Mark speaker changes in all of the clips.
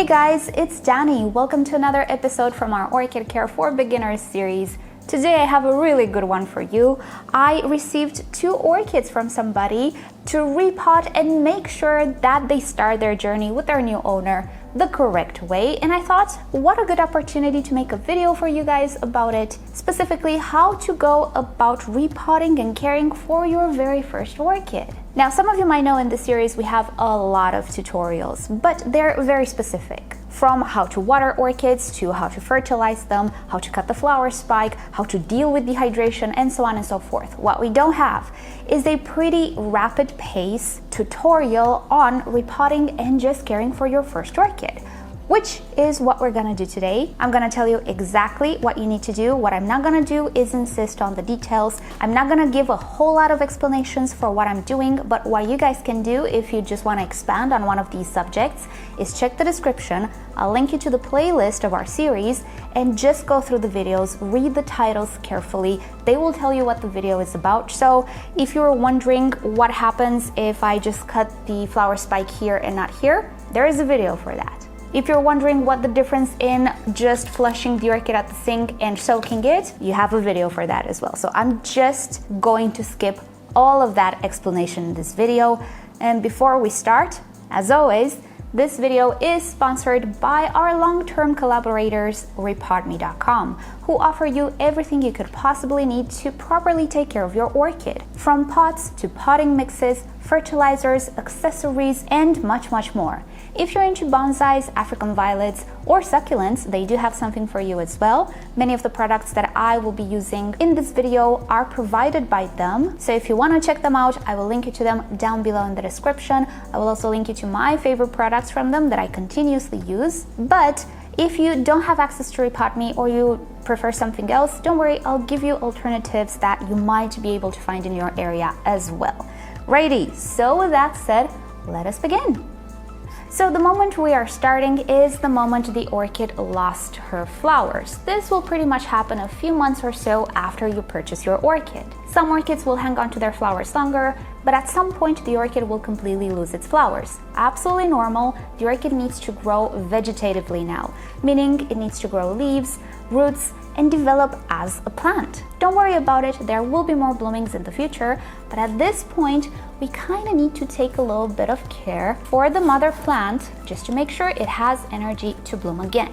Speaker 1: Hey guys, it's Danny. Welcome to another episode from our Orchid Care for Beginners series. Today I have a really good one for you. I received 2 orchids from somebody to repot and make sure that they start their journey with their new owner the correct way, and I thought what a good opportunity to make a video for you guys about it, specifically how to go about repotting and caring for your very first orchid. Now, some of you might know in this series we have a lot of tutorials, but they're very specific. From how to water orchids to how to fertilize them, how to cut the flower spike, how to deal with dehydration, and so on and so forth. What we don't have is a pretty rapid pace tutorial on repotting and just caring for your first orchid, which is what we're gonna do today. I'm gonna tell you exactly what you need to do. What I'm not gonna do is insist on the details. I'm not gonna give a whole lot of explanations for what I'm doing, but what you guys can do if you just wanna expand on one of these subjects is check the description. I'll link you to the playlist of our series and just go through the videos, read the titles carefully. They will tell you what the video is about. So if you're wondering what happens if I just cut the flower spike here and not here, there is a video for that. If you're wondering what the difference in just flushing the orchid at the sink and soaking it, you have a video for that as well. So I'm just going to skip all of that explanation in this video. And before we start, as always, this video is sponsored by our long-term collaborators, RepotMe.com, who offer you everything you could possibly need to properly take care of your orchid, from pots to potting mixes, fertilizers, accessories, and much, much more. If you're into bonsais, African violets, or succulents, they do have something for you as well. Many of the products that I will be using in this video are provided by them. So if you want to check them out, I will link you to them down below in the description. I will also link you to my favorite products from them that I continuously use. But if you don't have access to Repot Me or you prefer something else, don't worry, I'll give you alternatives that you might be able to find in your area as well. Righty, so with that said, let us begin. So the moment we are starting is the moment the orchid lost her flowers. This will pretty much happen a few months or so after you purchase your orchid. Some orchids will hang on to their flowers longer, but at some point the orchid will completely lose its flowers. Absolutely normal. The orchid needs to grow vegetatively now, meaning it needs to grow leaves, roots, and develop as a plant. Don't worry about it, there will be more bloomings in the future, but at this point we kind of need to take a little bit of care for the mother plant just to make sure it has energy to bloom again.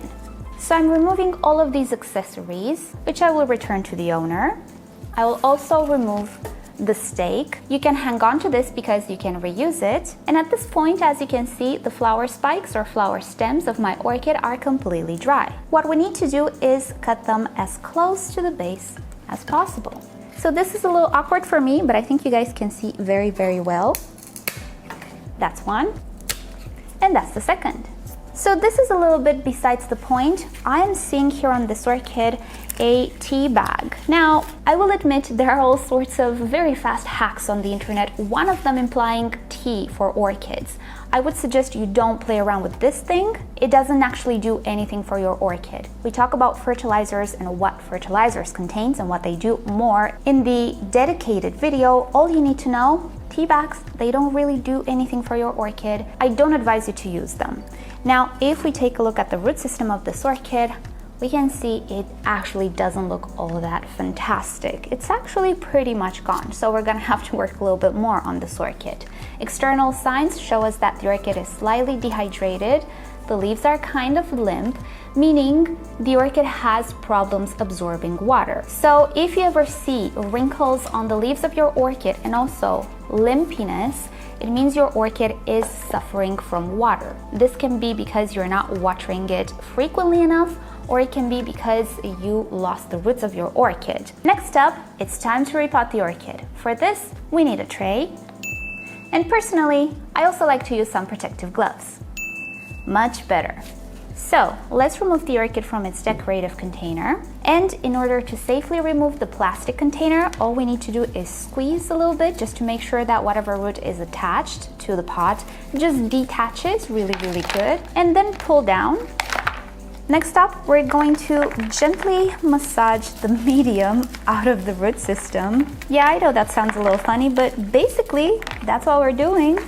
Speaker 1: So I'm removing all of these accessories, which I will return to the owner. I will also remove the stake. You can hang on to this because you can reuse it. And at this point, as you can see, the flower spikes or flower stems of my orchid are completely dry. What we need to do is cut them as close to the base as possible. So this is a little awkward for me, but I think you guys can see very, very well. That's one, and that's the second. So this is a little bit besides the point. I am seeing here on this orchid a tea bag. Now, I will admit there are all sorts of very fast hacks on the internet, one of them implying tea for orchids. I would suggest you don't play around with this thing. It doesn't actually do anything for your orchid. We talk about fertilizers and what fertilizers contains and what they do more in the dedicated video. All you need to know, tea bags, they don't really do anything for your orchid. I don't advise you to use them. Now, if we take a look at the root system of this orchid, we can see it actually doesn't look all that fantastic. It's actually pretty much gone, so we're gonna have to work a little bit more on this orchid. External signs show us that the orchid is slightly dehydrated. The leaves are kind of limp, meaning the orchid has problems absorbing water. So if you ever see wrinkles on the leaves of your orchid and also limpiness, it means your orchid is suffering from water. This can be because you're not watering it frequently enough, or it can be because you lost the roots of your orchid. Next up, it's time to repot the orchid. For this, we need a tray. And personally, I also like to use some protective gloves. Much better. So let's remove the orchid from its decorative container. And in order to safely remove the plastic container, all we need to do is squeeze a little bit just to make sure that whatever root is attached to the pot just detaches really, really good. And then pull down. Next up, we're going to gently massage the medium out of the root system. Yeah, I know that sounds a little funny, but basically that's what we're doing.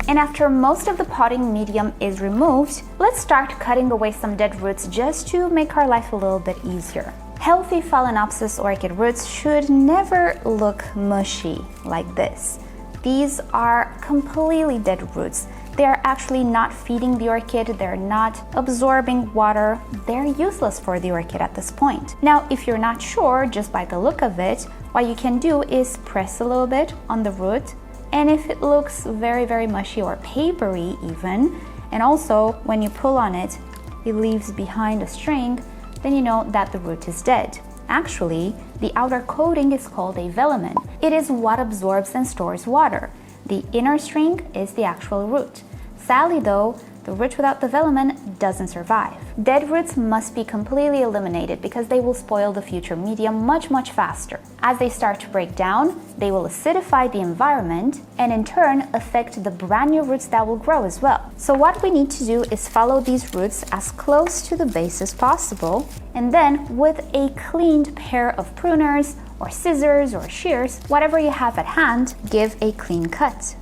Speaker 1: And after most of the potting medium is removed, let's start cutting away some dead roots just to make our life a little bit easier. Healthy Phalaenopsis orchid roots should never look mushy like this. These are completely dead roots. They are actually not feeding the orchid, they're not absorbing water, they're useless for the orchid at this point. Now, if you're not sure, just by the look of it, what you can do is press a little bit on the root, and if it looks very mushy or papery even, and also when you pull on it, it leaves behind a string, then you know that the root is dead. Actually, the outer coating is called a velamen. It is what absorbs and stores water. The inner string is the actual root. Sadly though, the root without the velamen doesn't survive. Dead roots must be completely eliminated because they will spoil the future medium much faster. As they start to break down, they will acidify the environment and in turn affect the brand new roots that will grow as well. So what we need to do is follow these roots as close to the base as possible, and then with a cleaned pair of pruners or scissors or shears, whatever you have at hand, give a clean cut,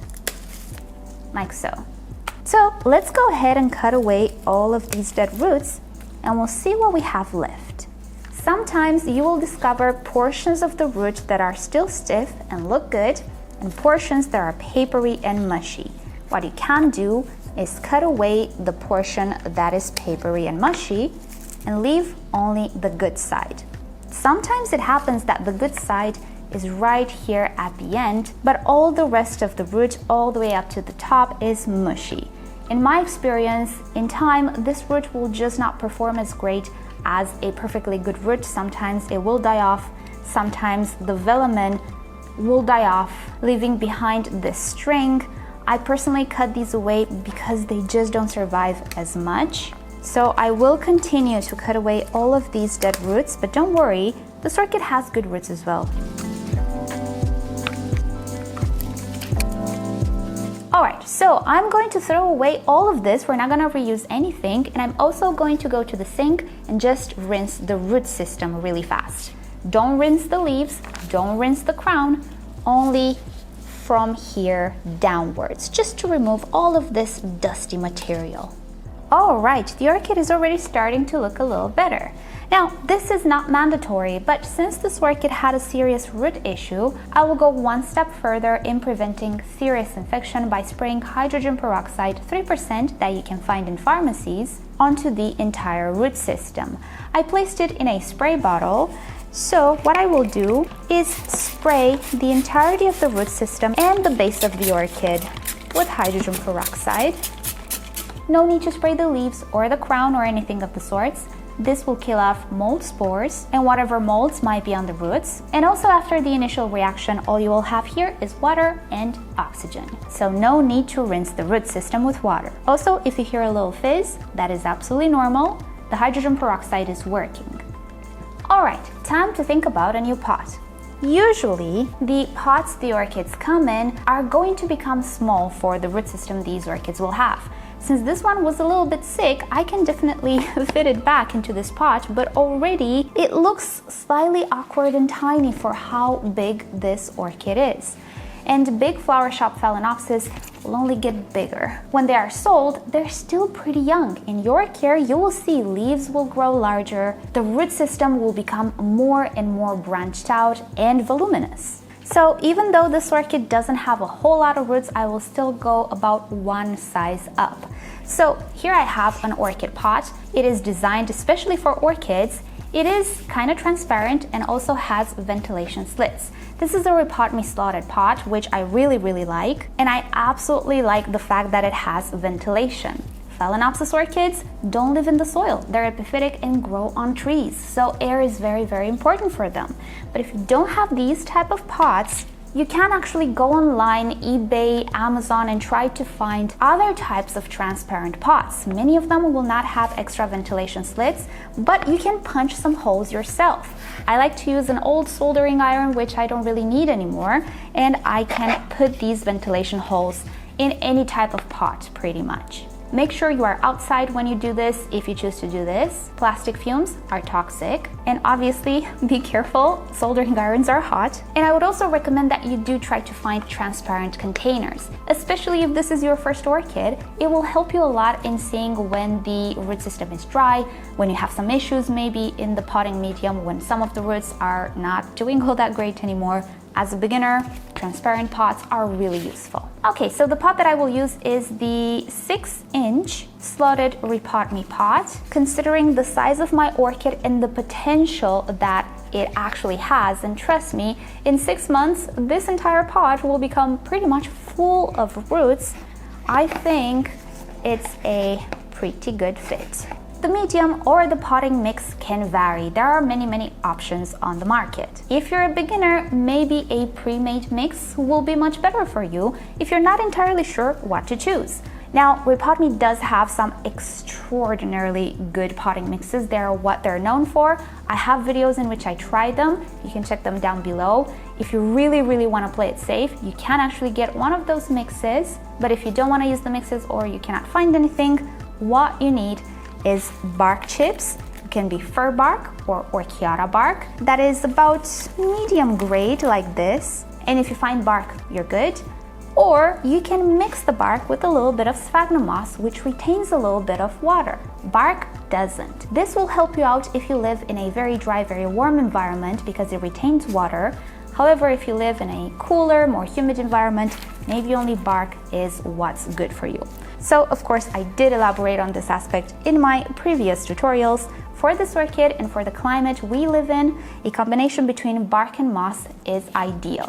Speaker 1: like so. So let's go ahead and cut away all of these dead roots and we'll see what we have left. Sometimes you will discover portions of the root that are still stiff and look good and portions that are papery and mushy. What you can do is cut away the portion that is papery and mushy and leave only the good side. Sometimes it happens that the good side is right here at the end, but all the rest of the root all the way up to the top is mushy. In my experience, in time, this root will just not perform as great as a perfectly good root. Sometimes it will die off, sometimes the velamen will die off, leaving behind this string. I personally cut these away because they just don't survive as much. So I will continue to cut away all of these dead roots, but don't worry, this orchid has good roots as well. Alright, so I'm going to throw away all of this. We're not going to reuse anything, and I'm also going to go to the sink and just rinse the root system really fast. Don't rinse the leaves, don't rinse the crown, only from here downwards, just to remove all of this dusty material. Alright, the orchid is already starting to look a little better. Now, this is not mandatory, but since this orchid had a serious root issue, I will go one step further in preventing serious infection by spraying hydrogen peroxide 3% that you can find in pharmacies onto the entire root system. I placed it in a spray bottle, so what I will do is spray the entirety of the root system and the base of the orchid with hydrogen peroxide. No need to spray the leaves or the crown or anything of the sorts. This will kill off mold spores and whatever molds might be on the roots. And also after the initial reaction, all you will have here is water and oxygen. So no need to rinse the root system with water. Also, if you hear a little fizz, that is absolutely normal. The hydrogen peroxide is working. Alright, time to think about a new pot. Usually, the pots the orchids come in are going to become small for the root system these orchids will have. Since this one was a little bit sick, I can definitely fit it back into this pot, but already it looks slightly awkward and tiny for how big this orchid is. And big flower shop Phalaenopsis will only get bigger. When they are sold, they're still pretty young. In your care, you will see leaves will grow larger, the root system will become more and more branched out and voluminous. So even though this orchid doesn't have a whole lot of roots, I will still go about one size up. So here I have an orchid pot. It is designed especially for orchids. It is kind of transparent and also has ventilation slits. This is a Repot slotted pot, which I really like, and I absolutely like the fact that it has ventilation. Phalaenopsis orchids don't live in the soil. They're epiphytic and grow on trees, so air is very important for them. But if you don't have these type of pots, you can actually go online, eBay, Amazon, and try to find other types of transparent pots. Many of them will not have extra ventilation slits, but you can punch some holes yourself. I like to use an old soldering iron, which I don't really need anymore, and I can put these ventilation holes in any type of pot pretty much. Make sure you are outside when you do this if you choose to do this. Plastic fumes are toxic, and obviously be careful, soldering irons are hot. And I would also recommend that you do try to find transparent containers, especially if this is your first orchid. It will help you a lot in seeing when the root system is dry, when you have some issues maybe in the potting medium, when some of the roots are not doing all that great anymore. As a beginner, transparent pots are really useful. Okay, so the pot that I will use is the 6-inch slotted Repot Me pot. Considering the size of my orchid and the potential that it actually has, and trust me, in 6 months, this entire pot will become pretty much full of roots. I think it's a pretty good fit. The medium or the potting mix can vary. There are many options on the market. If you're a beginner, maybe a pre-made mix will be much better for you if you're not entirely sure what to choose. Now, Repot Me does have some extraordinarily good potting mixes. They're what they're known for. I have videos in which I tried them. You can check them down below. If you really want to play it safe, you can actually get one of those mixes. But if you don't want to use the mixes or you cannot find anything, what you need is bark chips. It can be Fir Bark or Orchid bark. That is about medium grade like this. And if you find bark, you're good. Or you can mix the bark with a little bit of sphagnum moss, which retains a little bit of water. Bark doesn't. This will help you out if you live in a very dry, very warm environment because it retains water. However, if you live in a cooler, more humid environment, maybe only bark is what's good for you. So, of course, I did elaborate on this aspect in my previous tutorials. For this orchid and for the climate we live in, a combination between bark and moss is ideal.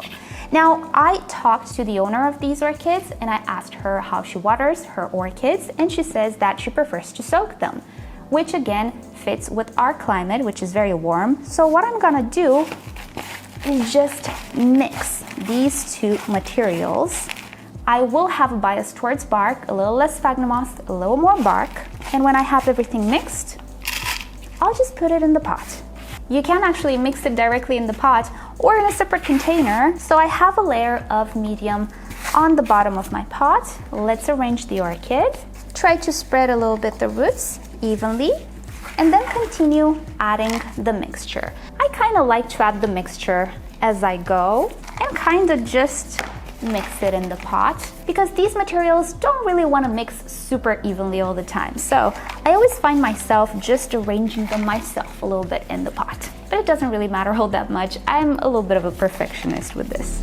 Speaker 1: Now, I talked to the owner of these orchids and I asked her how she waters her orchids, and she says that she prefers to soak them, which again fits with our climate, which is very warm. So what I'm gonna do is just mix these two materials. I will have a bias towards bark, a little less sphagnum moss, a little more bark. And when I have everything mixed, I'll just put it in the pot. You can actually mix it directly in the pot or in a separate container. So I have a layer of medium on the bottom of my pot. Let's arrange the orchid. Try to spread a little bit the roots evenly, and then continue adding the mixture. I kind of like to add the mixture as I go and kind of just mix it in the pot because these materials don't really want to mix super evenly all the time. So I always find myself just arranging them myself a little bit in the pot, but it doesn't really matter all that much. I'm a little bit of a perfectionist with this.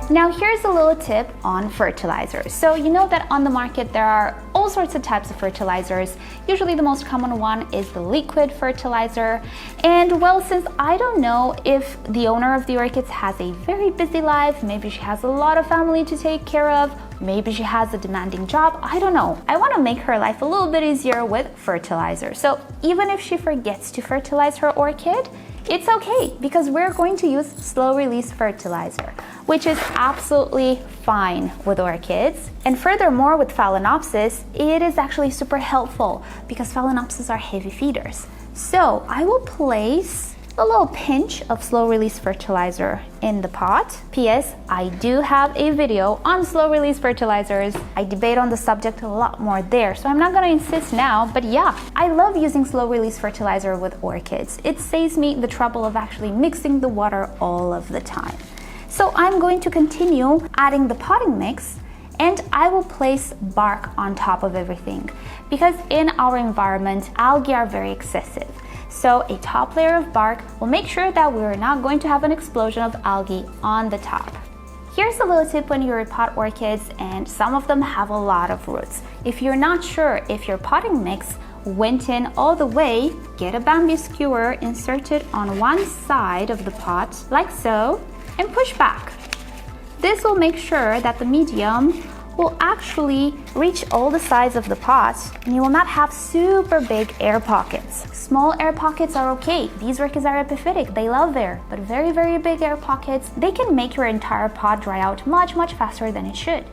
Speaker 1: Now here's a little tip on fertilizers. So you know that on the market there are all sorts of types of fertilizers. Usually the most common one is the liquid fertilizer. And well, since I don't know if the owner of the orchids has a very busy life, maybe she has a lot of family to take care of, maybe she has a demanding job, I don't know. I want to make her life a little bit easier with fertilizer. So even if she forgets to fertilize her orchid, it's okay because we're going to use slow release fertilizer, which is absolutely fine with orchids. And furthermore, with Phalaenopsis, it is actually super helpful because Phalaenopsis are heavy feeders. So I will place a little pinch of slow release fertilizer in the pot. P.S. I do have a video on slow release fertilizers. I debate on the subject a lot more there, so I'm not gonna insist now, but yeah, I love using slow release fertilizer with orchids. It saves me the trouble of actually mixing the water all of the time. So I'm going to continue adding the potting mix, and I will place bark on top of everything because in our environment, algae are very excessive. So a top layer of bark will make sure that we're not going to have an explosion of algae on the top. Here's a little tip when you repot orchids, and some of them have a lot of roots. If you're not sure if your potting mix went in all the way, get a bamboo skewer, insert it on one side of the pot, like so, and push back. This will make sure that the medium will actually reach all the sides of the pot, and you will not have super big air pockets. Small air pockets are okay. These orchids are epiphytic, they love air, but very, very big air pockets, they can make your entire pot dry out much, much faster than it should.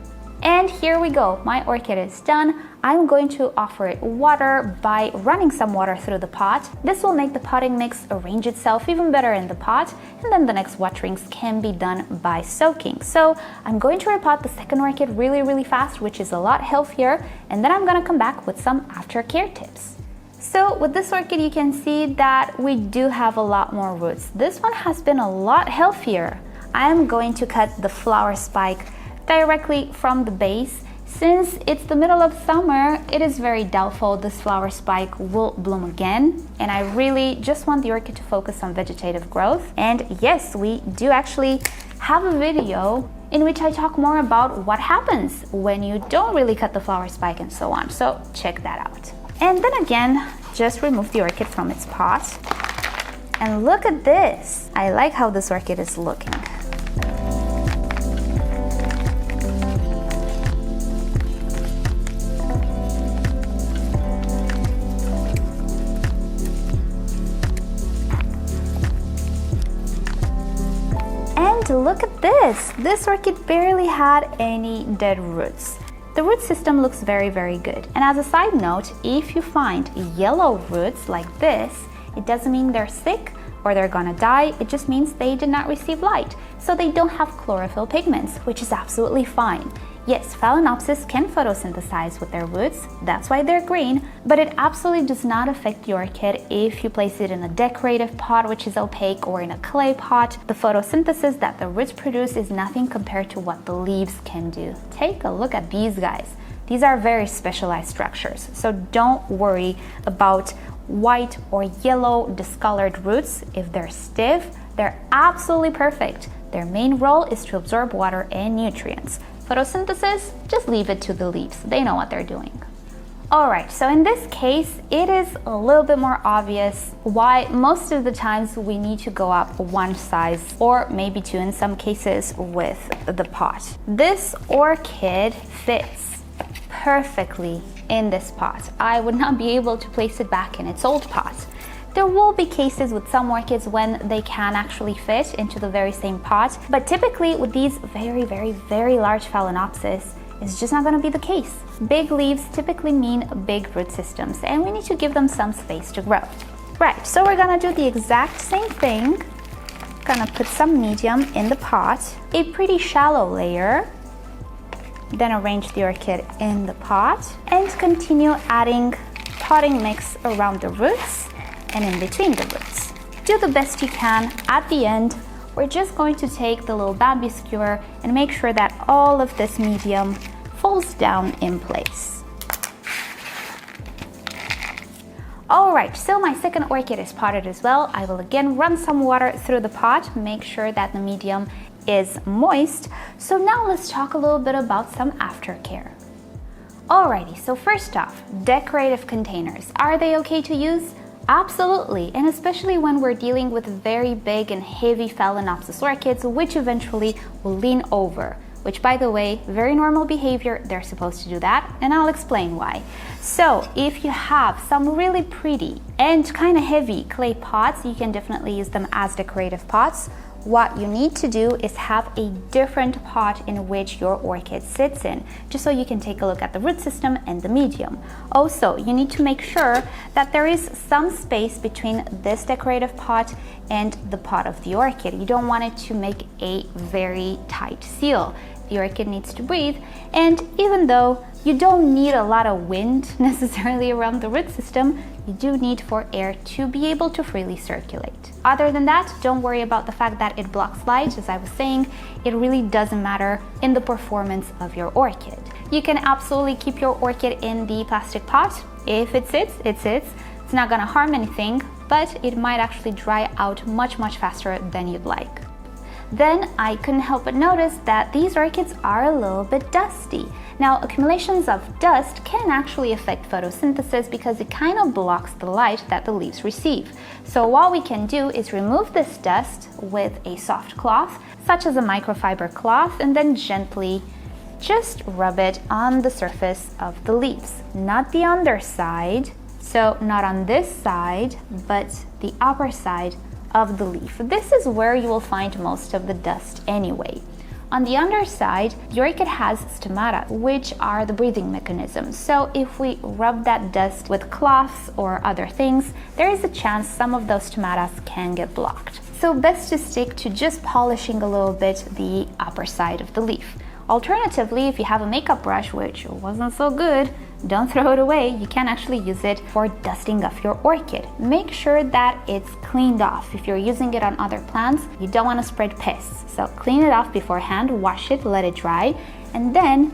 Speaker 1: And here we go, my orchid is done. I'm going to offer it water by running some water through the pot. This will make the potting mix arrange itself even better in the pot, and then the next waterings can be done by soaking. So I'm going to repot the second orchid really fast, which is a lot healthier, and then I'm going to come back with some aftercare tips. So with this orchid, you can see that we do have a lot more roots. This one has been a lot healthier. I am going to cut the flower spike directly from the base. Since it's the middle of summer, it is very doubtful this flower spike will bloom again, and I really just want the orchid to focus on vegetative growth. And yes, we do actually have a video in which I talk more about what happens when you don't really cut the flower spike and so on, so check that out. And then again, just remove the orchid from its pot. And look at this! I like how this orchid is looking. And look at this! This orchid barely had any dead roots. The root system looks very good. And as a side note, if you find yellow roots like this, it doesn't mean they're sick or they're gonna die, it just means they did not receive light. So they don't have chlorophyll pigments, which is absolutely fine. Yes, Phalaenopsis can photosynthesize with their roots, that's why they're green, but it absolutely does not affect your orchid if you place it in a decorative pot which is opaque or in a clay pot. The photosynthesis that the roots produce is nothing compared to what the leaves can do. Take a look at these guys. These are very specialized structures, so don't worry about white or yellow discolored roots. If they're stiff, they're absolutely perfect. Their main role is to absorb water and nutrients. Photosynthesis, just leave it to the leaves. They know what they're doing. Alright, so in this case, it is a little bit more obvious why most of the times we need to go up one size or maybe two in some cases with the pot. This orchid fits perfectly in this pot. I would not be able to place it back in its old pot. There will be cases with some orchids when they can actually fit into the very same pot, but typically with these very large Phalaenopsis, it's just not going to be the case. Big leaves typically mean big root systems, and we need to give them some space to grow. Right, so we're going to do the exact same thing. Gonna put some medium in the pot, a pretty shallow layer, then arrange the orchid in the pot, and continue adding potting mix around the roots and in between the roots. Do the best you can. At the end, we're just going to take the little Bambi skewer and make sure that all of this medium falls down in place. Alright, so my second orchid is potted as well. I will again run some water through the pot, make sure that the medium is moist. So now let's talk a little bit about some aftercare. Alrighty, so first off, decorative containers. Are they okay to use? Absolutely, and especially when we're dealing with very big and heavy Phalaenopsis orchids, which eventually will lean over, which by the way, very normal behavior, they're supposed to do that, and I'll explain why. So if you have some really pretty and kind of heavy clay pots, you can definitely use them as decorative pots. What you need to do is have a different pot in which your orchid sits in, just so you can take a look at the root system and the medium. Also, you need to make sure that there is some space between this decorative pot and the pot of the orchid. You don't want it to make a very tight seal. The orchid needs to breathe, and even though you don't need a lot of wind necessarily around the root system, you do need for air to be able to freely circulate. Other than that, don't worry about the fact that it blocks light. As I was saying, it really doesn't matter in the performance of your orchid. You can absolutely keep your orchid in the plastic pot. If it sits, it sits. It's not gonna harm anything, but it might actually dry out much faster than you'd like. Then I couldn't help but notice that these orchids are a little bit dusty. Now, accumulations of dust can actually affect photosynthesis because it kind of blocks the light that the leaves receive. So what we can do is remove this dust with a soft cloth, such as a microfiber cloth, and then gently just rub it on the surface of the leaves, not the underside. So not on this side, but the upper side of the leaf. This is where you will find most of the dust anyway. On the underside, the orchid has stomata, which are the breathing mechanisms. So if we rub that dust with cloths or other things, there is a chance some of those stomata can get blocked. So best to stick to just polishing a little bit the upper side of the leaf. Alternatively, if you have a makeup brush, which wasn't so good, don't throw it away. You can actually use it for dusting off your orchid. Make sure that it's cleaned off. If you're using it on other plants, you don't want to spread pests. So clean it off beforehand, wash it, let it dry, and then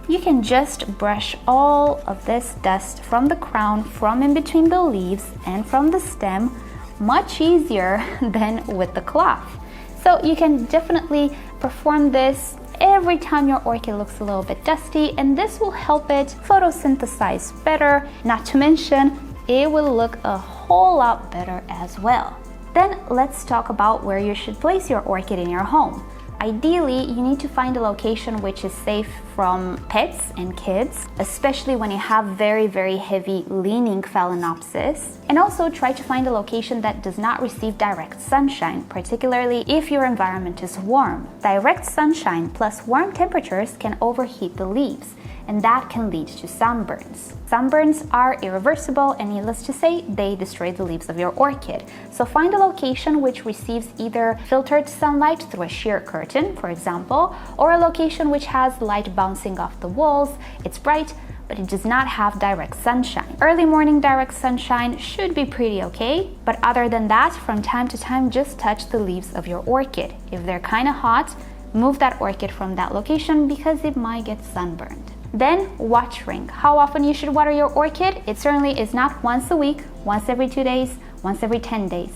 Speaker 1: you can just brush all of this dust from the crown, from in between the leaves, and from the stem, much easier than with the cloth. So you can definitely perform this every time your orchid looks a little bit dusty, and this will help it photosynthesize better. Not to mention, it will look a whole lot better as well. Then let's talk about where you should place your orchid in your home. Ideally, you need to find a location which is safe from pets and kids, especially when you have very, very heavy leaning Phalaenopsis. And also try to find a location that does not receive direct sunshine, particularly if your environment is warm. Direct sunshine plus warm temperatures can overheat the leaves, and that can lead to sunburns. Sunburns are irreversible, and needless to say, they destroy the leaves of your orchid. So find a location which receives either filtered sunlight through a sheer curtain, for example, or a location which has light bouncing off the walls. It's bright, but it does not have direct sunshine. Early morning direct sunshine should be pretty okay, but other than that, from time to time, just touch the leaves of your orchid. If they're kind of hot, move that orchid from that location because it might get sunburned. Then watering. How often you should water your orchid? It certainly is not once a week, once every 2 days, once every 10 days.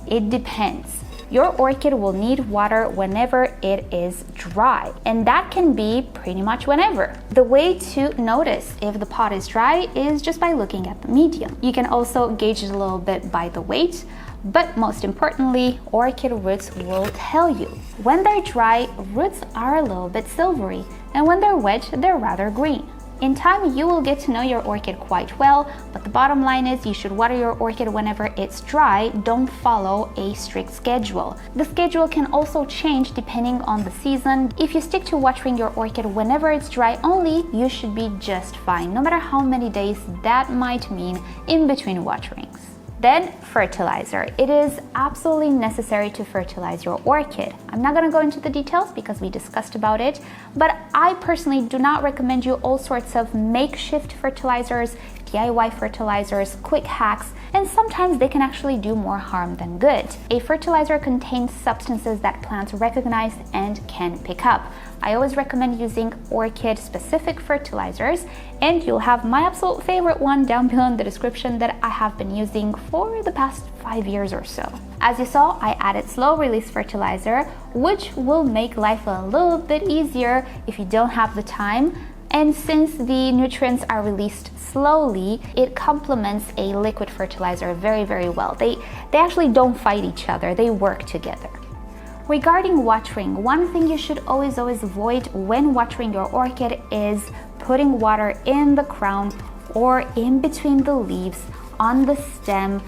Speaker 1: It depends. Your orchid will need water whenever it is dry, and that can be pretty much whenever. The way to notice if the pot is dry is just by looking at the medium. You can also gauge it a little bit by the weight, but most importantly, orchid roots will tell you. When they're dry, roots are a little bit silvery, and when they're wet, they're rather green. In time, you will get to know your orchid quite well, but the bottom line is you should water your orchid whenever it's dry. Don't follow a strict schedule. The schedule can also change depending on the season. If you stick to watering your orchid whenever it's dry only, you should be just fine, no matter how many days that might mean in between waterings. Then fertilizer. It is absolutely necessary to fertilize your orchid. I'm not going to go into the details because we discussed about it, but I personally do not recommend you all sorts of makeshift fertilizers, DIY fertilizers, quick hacks, and sometimes they can actually do more harm than good. A fertilizer contains substances that plants recognize and can pick up. I always recommend using orchid-specific fertilizers, and you'll have my absolute favorite one down below in the description that I have been using for the past 5 years or so. As you saw, I added slow-release fertilizer, which will make life a little bit easier if you don't have the time. And since the nutrients are released slowly, it complements a liquid fertilizer very, very well. They actually don't fight each other, they work together. Regarding watering, one thing you should always avoid when watering your orchid is putting water in the crown or in between the leaves on the stem,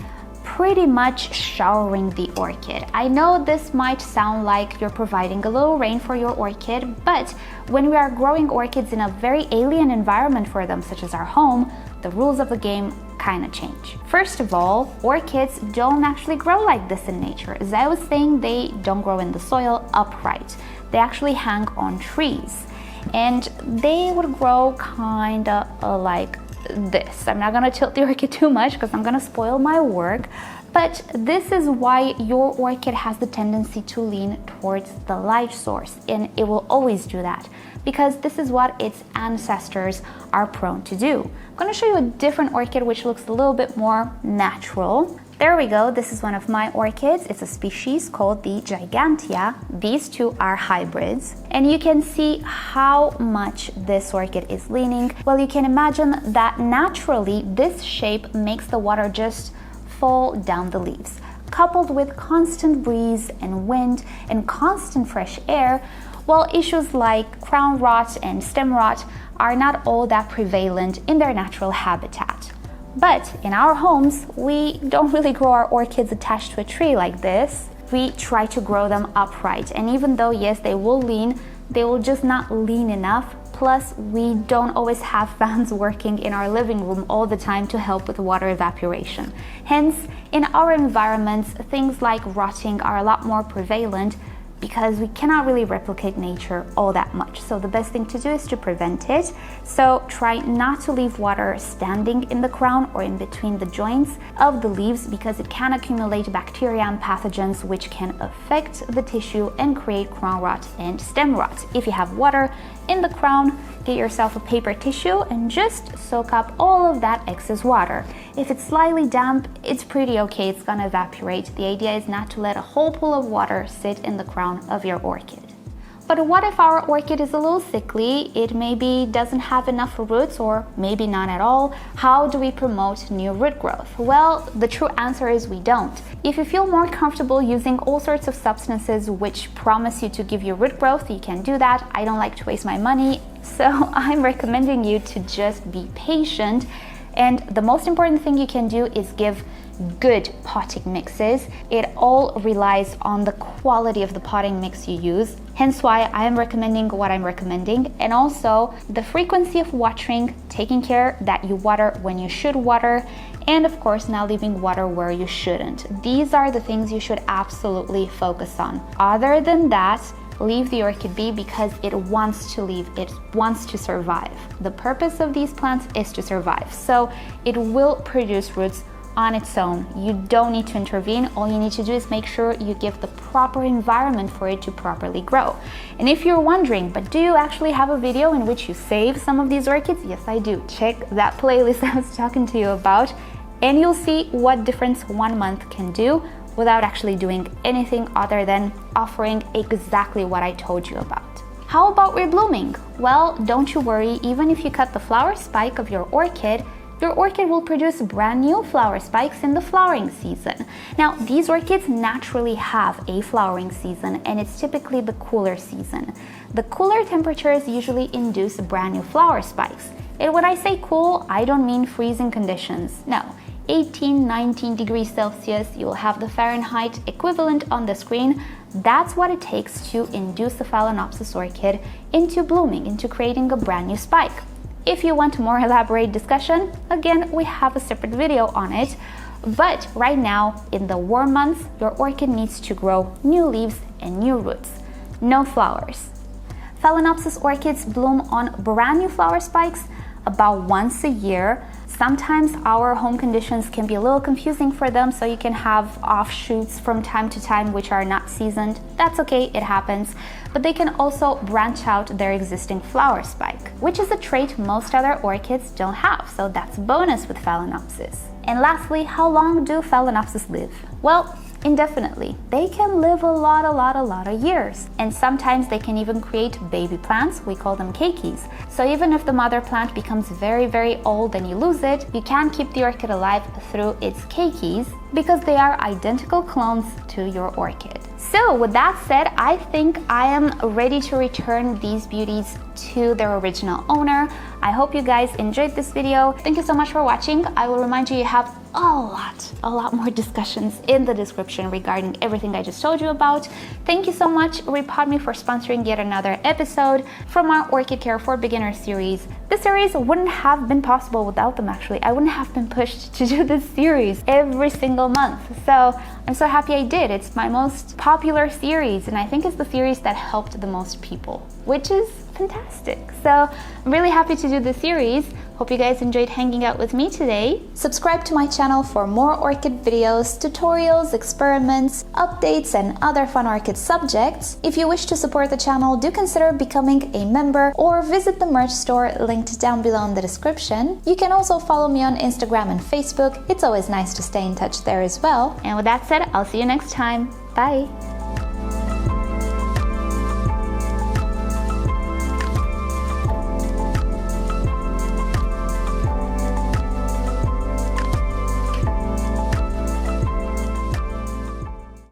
Speaker 1: pretty much showering the orchid. I know this might sound like you're providing a little rain for your orchid, but when we are growing orchids in a very alien environment for them, such as our home, the rules of the game kind of change. First of all, orchids don't actually grow like this in nature. As I was saying, they don't grow in the soil upright. They actually hang on trees, and they would grow kind of like this. I'm not going to tilt the orchid too much because I'm going to spoil my work, but this is why your orchid has the tendency to lean towards the light source, and it will always do that because this is what its ancestors are prone to do. I'm going to show you a different orchid which looks a little bit more natural. There we go. This is one of my orchids. It's a species called the Gigantea. These two are hybrids, and you can see how much this orchid is leaning. Well, you can imagine that naturally this shape makes the water just fall down the leaves. Coupled with constant breeze and wind and constant fresh air, while issues like crown rot and stem rot are not all that prevalent in their natural habitat. But in our homes, we don't really grow our orchids attached to a tree like this. We try to grow them upright, and even though, yes, they will lean, they will just not lean enough. Plus, we don't always have fans working in our living room all the time to help with water evaporation. Hence, in our environments, things like rotting are a lot more prevalent because we cannot really replicate nature all that much. So the best thing to do is to prevent it. So try not to leave water standing in the crown or in between the joints of the leaves, because it can accumulate bacteria and pathogens which can affect the tissue and create crown rot and stem rot. If you have water in the crown, get yourself a paper tissue and just soak up all of that excess water. If it's slightly damp, it's pretty okay, it's gonna evaporate. The idea is not to let a whole pool of water sit in the crown of your orchid. But what if our orchid is a little sickly? It maybe doesn't have enough roots, or maybe none at all. How do we promote new root growth? Well, the true answer is we don't. If you feel more comfortable using all sorts of substances which promise you to give you root growth, you can do that. I don't like to waste my money, so I'm recommending you to just be patient. And the most important thing you can do is give good potting mixes. It all relies on the quality of the potting mix you use. Hence why I am recommending what I'm recommending, and also the frequency of watering, taking care that you water when you should water, and of course not leaving water where you shouldn't. These are the things you should absolutely focus on. Other than that, leave the orchid be, because it wants to leave, it wants to survive. The purpose of these plants is to survive, so it will produce roots on its own. You don't need to intervene. All you need to do is make sure you give the proper environment for it to properly grow. And if you're wondering, but do you actually have a video in which you save some of these orchids? Yes, I do. Check that playlist I was talking to you about, and you'll see what difference 1 month can do without actually doing anything other than offering exactly what I told you about. How about reblooming? Well, don't you worry, even if you cut the flower spike of your orchid will produce brand new flower spikes in the flowering season. Now, these orchids naturally have a flowering season, and it's typically the cooler season. The cooler temperatures usually induce brand new flower spikes. And when I say cool, I don't mean freezing conditions. No. 18, 19 degrees Celsius, you'll have the Fahrenheit equivalent on the screen. That's what it takes to induce the Phalaenopsis orchid into blooming, into creating a brand new spike. If you want more elaborate discussion, again, we have a separate video on it. But right now, in the warm months, your orchid needs to grow new leaves and new roots, no flowers. Phalaenopsis orchids bloom on brand new flower spikes about once a year. Sometimes our home conditions can be a little confusing for them, so you can have offshoots from time to time which are not seasoned. That's okay, it happens. But they can also branch out their existing flower spike, which is a trait most other orchids don't have, so that's a bonus with Phalaenopsis. And lastly, how long do Phalaenopsis live? Well, indefinitely. They can live a lot of years, and sometimes they can even create baby plants. We call them keikis. So even if the mother plant becomes very old and you lose it, you can keep the orchid alive through its keikis, because they are identical clones to your orchid. So with that said, I think I am ready to return these beauties to their original owner. I hope you guys enjoyed this video. Thank you so much for watching. I will remind you, you have a lot more discussions in the description regarding everything I just told you about. Thank you so much, Repot Me, for sponsoring yet another episode from our Orchid Care for Beginners series. This series wouldn't have been possible without them, actually. I wouldn't have been pushed to do this series every single month. So I'm so happy I did. It's my most popular series, and I think it's the series that helped the most people, which is fantastic. So I'm really happy to do this series. Hope you guys enjoyed hanging out with me today. Subscribe to my channel for more orchid videos, tutorials, experiments, updates, and other fun orchid subjects. If you wish to support the channel, do consider becoming a member or visit the merch store linked down below in the description. You can also follow me on Instagram and Facebook. It's always nice to stay in touch there as well. And with that said, I'll see you next time. Bye!